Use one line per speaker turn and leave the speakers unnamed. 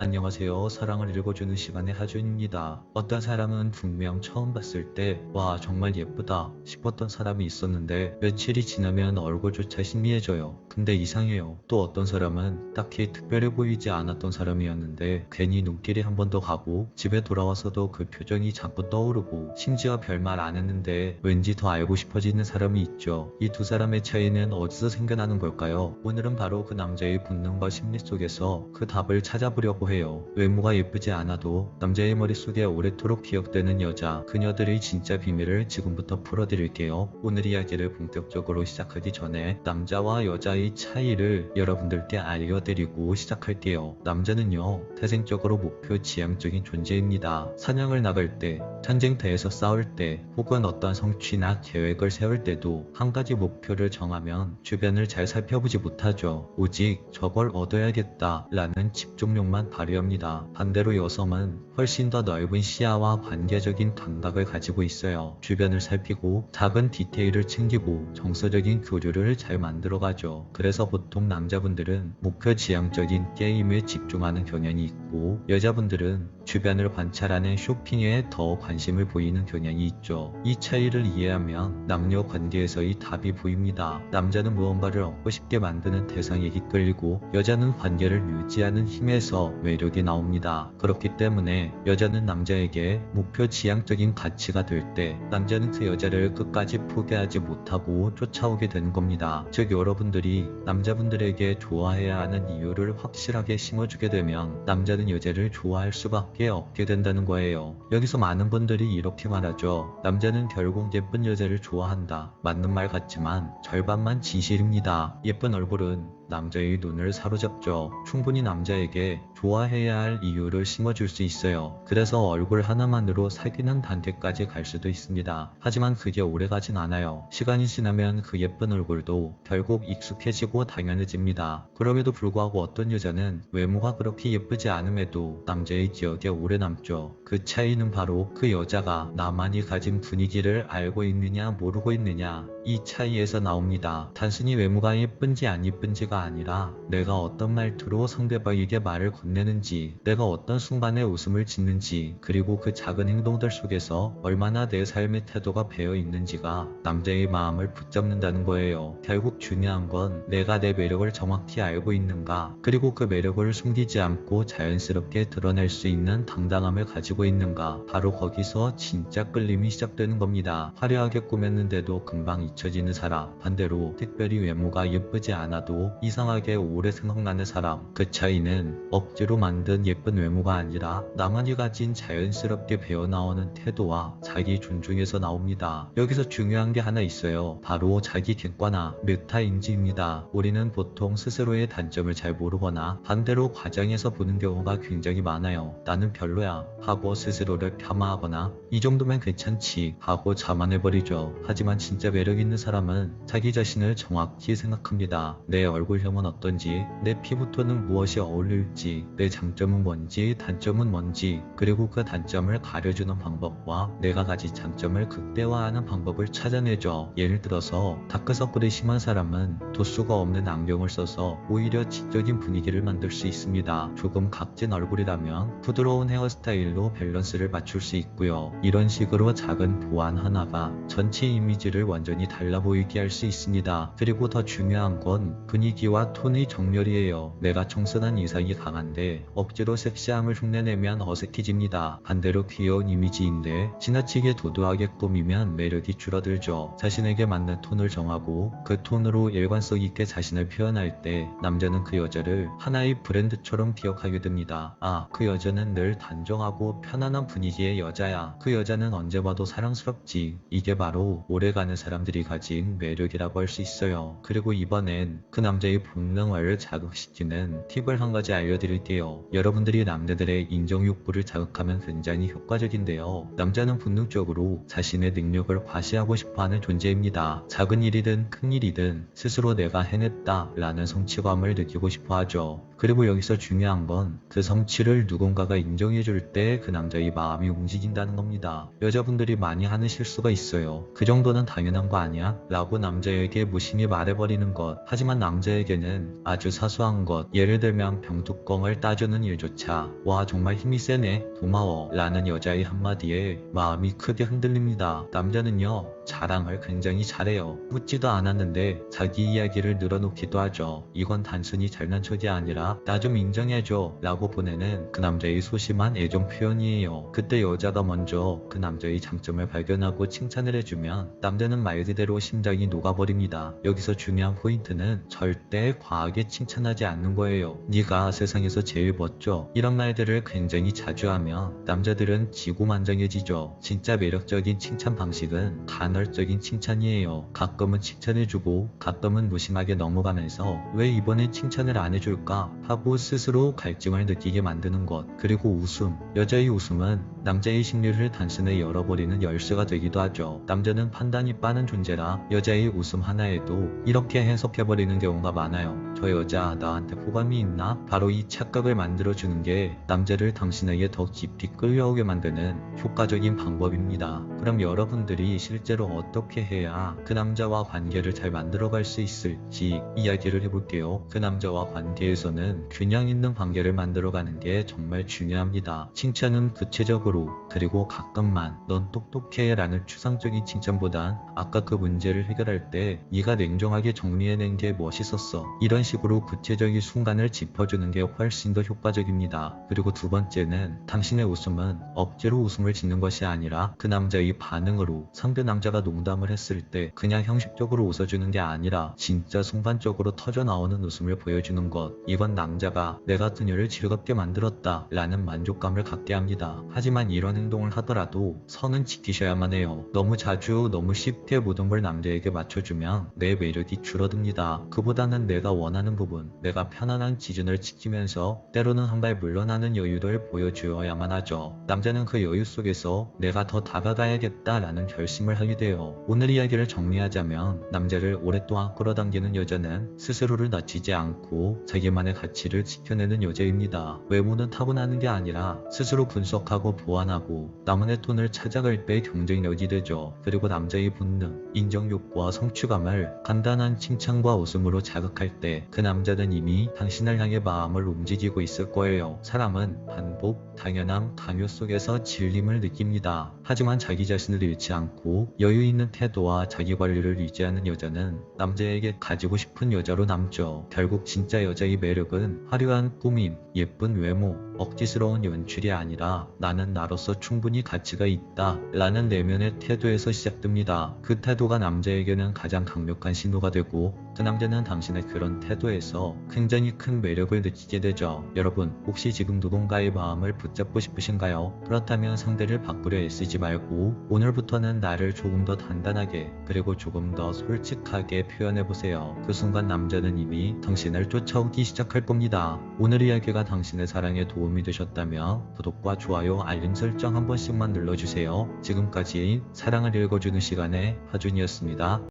안녕하세요. 사랑을 읽어주는 시간의 하준입니다. 어떤 사람은 분명 처음 봤을 때 와 정말 예쁘다 싶었던 사람이 있었는데 며칠이 지나면 얼굴조차 신미해져요. 근데 이상해요. 또 어떤 사람은 딱히 특별해 보이지 않았던 사람이었는데 괜히 눈길이 한 번 더 가고 집에 돌아와서도 그 표정이 자꾸 떠오르고 심지어 별말 안 했는데 왠지 더 알고 싶어지는 사람이 있죠. 이 두 사람의 차이는 어디서 생겨나는 걸까요? 오늘은 바로 그 남자의 본능과 심리 속에서 그 답을 찾아보려고 해요. 외모가 예쁘지 않아도 남자의 머릿속에 오래도록 기억되는 여자, 그녀들의 진짜 비밀을 지금부터 풀어드릴게요. 오늘 이야기를 본격적으로 시작하기 전에 남자와 여자의 차이를 여러분들께 알려드리고 시작할게요. 남자는요, 태생적으로 목표 지향적인 존재입니다. 사냥을 나갈 때, 전쟁터에서 싸울 때, 혹은 어떤 성취나 계획을 세울 때도 한 가지 목표를 정하면 주변을 잘 살펴보지 못하죠. 오직 저걸 얻어야겠다 라는 집중력만 발휘합니다. 반대로 여성은 훨씬 더 넓은 시야와 관계적인 감각을 가지고 있어요. 주변을 살피고 작은 디테일을 챙기고 정서적인 교류를 잘 만들어가죠. 그래서 보통 남자분들은 목표 지향적인 게임에 집중하는 경향이 있고 여자분들은 주변을 관찰하는 쇼핑에 더 관심을 보이는 경향이 있죠. 이 차이를 이해하면 남녀 관계에서의 답이 보입니다. 남자는 무언가를 얻고 싶게 만드는 대상에게 끌리고 여자는 관계를 유지하는 힘에서 매력이 나옵니다. 그렇기 때문에 여자는 남자에게 목표 지향적인 가치가 될 때 남자는 그 여자를 끝까지 포기하지 못하고 쫓아오게 되는 겁니다. 즉 여러분들이 남자분들에게 좋아해야 하는 이유를 확실하게 심어주게 되면 남자는 여자를 좋아할 수밖에 없게 된다는 거예요. 여기서 많은 분들이 이렇게 말하죠. 남자는 결국 예쁜 여자를 좋아한다. 맞는 말 같지만 절반만 진실입니다. 예쁜 얼굴은 남자의 눈을 사로잡죠. 충분히 남자에게 좋아해야 할 이유를 심어줄 수 있어요. 그래서 얼굴 하나만으로 사귀는 단계까지 갈 수도 있습니다. 하지만 그게 오래가진 않아요. 시간이 지나면 그 예쁜 얼굴도 결국 익숙해지고 당연해집니다. 그럼에도 불구하고 어떤 여자는 외모가 그렇게 예쁘지 않음에도 남자의 기억에 오래 남죠. 그 차이는 바로 그 여자가 나만이 가진 분위기를 알고 있느냐 모르고 있느냐, 이 차이에서 나옵니다. 단순히 외모가 예쁜지 안 예쁜지가 아니라 내가 어떤 말투로 상대방에게 말을 건네는지, 내가 어떤 순간에 웃음을 짓는지, 그리고 그 작은 행동들 속에서 얼마나 내 삶의 태도가 배어 있는지가 남자의 마음을 붙잡는다는 거예요. 결국 중요한 건 내가 내 매력을 정확히 알고 있는가, 그리고 그 매력을 숨기지 않고 자연스럽게 드러낼 수 있는 당당함을 가지고 있는가, 바로 거기서 진짜 끌림이 시작되는 겁니다. 화려하게 꾸몄는데도 금방 잊혀지는 사람, 반대로 특별히 외모가 예쁘지 않아도 이상하게 오래 생각나는 사람, 그 차이는 억지로 만든 예쁜 외모가 아니라 나만이 가진 자연스럽게 배어나오는 태도와 자기 존중에서 나옵니다. 여기서 중요한 게 하나 있어요. 바로 자기 객관화, 메타인지입니다. 우리는 보통 스스로의 단점을 잘 모르거나 반대로 과장해서 보는 경우가 굉장히 많아요. 나는 별로야 하고 스스로를 폄하하거나 이 정도면 괜찮지 하고 자만해버리죠. 하지만 진짜 매력 있는 사람은 자기 자신을 정확히 생각합니다. 내 얼굴형은 어떤지, 내 피부톤은 무엇이 어울릴지, 내 장점은 뭔지, 단점은 뭔지, 그리고 그 단점을 가려주는 방법과 내가 가진 장점을 극대화하는 방법을 찾아내죠. 예를 들어서 다크서클이 심한 사람은 도수가 없는 안경을 써서 오히려 지적인 분위기를 만들 수 있습니다. 조금 각진 얼굴이라면 부드러운 헤어스타일로 밸런스를 맞출 수 있고요. 이런 식으로 작은 보완 하나가 전체 이미지를 완전히 달라 보이게 할 수 있습니다. 그리고 더 중요한 건 분위기와 톤의 정렬이에요. 내가 청순한 이상이 강한데 억지로 섹시함을 흉내내면 어색해집니다. 반대로 귀여운 이미지인데 지나치게 도도하게 꾸미면 매력이 줄어들죠. 자신에게 맞는 톤을 정하고 그 톤으로 일관성 있게 자신을 표현할 때 남자는 그 여자를 하나의 브랜드처럼 기억하게 됩니다. 아, 그 여자는 늘 단정하고 편안한 분위기의 여자야. 그 여자는 언제 봐도 사랑스럽지. 이게 바로 오래가는 사람들이 가진 매력이라고 할 수 있어요. 그리고 이번엔 그 남자의 본능을 자극시키는 팁을 한 가지 알려드릴게요. 여러분들이 남자들의 인정욕구를 자극하면 굉장히 효과적인데요. 남자는 본능적으로 자신의 능력을 과시하고 싶어하는 존재입니다. 작은 일이든 큰 일이든 스스로 내가 해냈다 라는 성취감을 느끼고 싶어 하죠. 그리고 여기서 중요한 건 그 성취를 누군가가 인정해줄 때 그 남자의 마음이 움직인다는 겁니다. 여자분들이 많이 하는 실수가 있어요. 그 정도는 당연한 거 아니야? 아니야? 라고 남자에게 무심히 말해버리는 것. 하지만 남자에게는 아주 사소한 것, 예를 들면 병뚜껑을 따주는 일조차 와 정말 힘이 세네, 고마워 라는 여자의 한마디에 마음이 크게 흔들립니다. 남자는요, 자랑을 굉장히 잘해요. 묻지도 않았는데 자기 이야기를 늘어놓기도 하죠. 이건 단순히 잘난 척이 아니라 나 좀 인정해줘 라고 보내는 그 남자의 소심한 애정 표현이에요. 그때 여자가 먼저 그 남자의 장점을 발견하고 칭찬을 해주면 남자는 말 그대로 심장이 녹아버립니다. 여기서 중요한 포인트는 절대 과하게 칭찬하지 않는 거예요. 네가 세상에서 제일 멋져, 이런 말들을 굉장히 자주 하면 남자들은 지고만장해지죠. 진짜 매력적인 칭찬 방식은 간헐적인 칭찬이에요. 가끔은 칭찬해주고 가끔은 무심하게 넘어가면서 왜 이번엔 칭찬을 안 해줄까 하고 스스로 갈증을 느끼게 만드는 것. 그리고 웃음. 여자의 웃음은 남자의 심리를 단순히 열어버리는 열쇠가 되기도 하죠. 남자는 판단이 빠른 존재라 여자의 웃음 하나에도 이렇게 해석해버리는 경우가 많아요. 저 여자 나한테 호감이 있나? 바로 이 착각을 만들어주는 게 남자를 당신에게 더 깊이 끌려오게 만드는 효과적인 방법입니다. 그럼 여러분들이 실제로 어떻게 해야 그 남자와 관계를 잘 만들어갈 수 있을지 이야기를 해볼게요. 그 남자와 관계에서는 균형 있는 관계를 만들어가는 게 정말 중요합니다. 칭찬은 구체적으로, 그리고 가끔만 넌 똑똑해 라는 추상적인 칭찬보단 아까 그 문제를 해결할 때 네가 냉정하게 정리해낸 게 멋있었어, 이런 식으로 구체적인 순간을 짚어주는 게 훨씬 더 효과적입니다. 그리고 두 번째는 당신의 웃음은 억지로 웃음을 짓는 것이 아니라 그 남자의 반응으로, 상대 남자가 농담을 했을 때 그냥 형식적으로 웃어주는 게 아니라 진짜 순간적으로 터져나오는 웃음을 보여주는 것. 이건 남자가 내가 그녀를 즐겁게 만들었다 라는 만족감을 갖게 합니다. 하지만 이런 행동을 하더라도 선은 지키셔야만 해요. 너무 자주 너무 쉽게 모든 걸 남자에게 맞춰주면 내 매력이 줄어듭니다. 그보다는 내가 원하는 부분, 내가 편안한 기준을 지키면서 때로는 한 발 물러나는 여유를 보여주어야만 하죠. 남자는 그 여유 속에서 내가 더 다가가야겠다 라는 결심을 하게 돼요. 오늘 이야기를 정리하자면 남자를 오랫동안 끌어당기는 여자는 스스로를 낮추지 않고 자기만의 가치를 지켜내는 여자입니다. 외모는 타고나는 게 아니라 스스로 분석하고 보완하고 나만의 톤을 찾아갈 때 경쟁력이 되죠. 그리고 남자의 본능, 인정욕구와 성취감을 간단한 칭찬과 웃음으로 자극할 때 그 남자는 이미 당신을 향해 마음을 움직이고 있을 거예요. 사람은 반복, 당연함, 강요 속에서 질림을 느낍니다. 하지만 자기 자신을 잃지 않고 여유 있는 태도와 자기 관리를 유지하는 여자는 남자에게 가지고 싶은 여자로 남죠. 결국 진짜 여자의 매력은 화려한 꾸밈, 예쁜 외모, 억지스러운 연출이 아니라 나는 나로서 충분히 가치가 있다 라는 내면의 태도에서 시작됩니다. 그 태도가 남자에게는 가장 강력한 신호가 되고 그 남자는 당신의 그런 태도에서 굉장히 큰 매력을 느끼게 되죠. 여러분, 혹시 지금 누군가의 마음을 붙잡고 싶으신가요? 그렇다면 상대를 바꾸려 애쓰지 말고 오늘부터는 나를 조금 더 단단하게, 그리고 조금 더 솔직하게 표현해보세요. 그 순간 남자는 이미 당신을 쫓아오기 시작할 겁니다. 오늘 이야기가 당신의 사랑에 도움이 되셨다면 구독과 좋아요, 알림 설정 한 번씩만 눌러주세요. 지금까지 사랑을 읽어주는 시간의 하준이었습니다.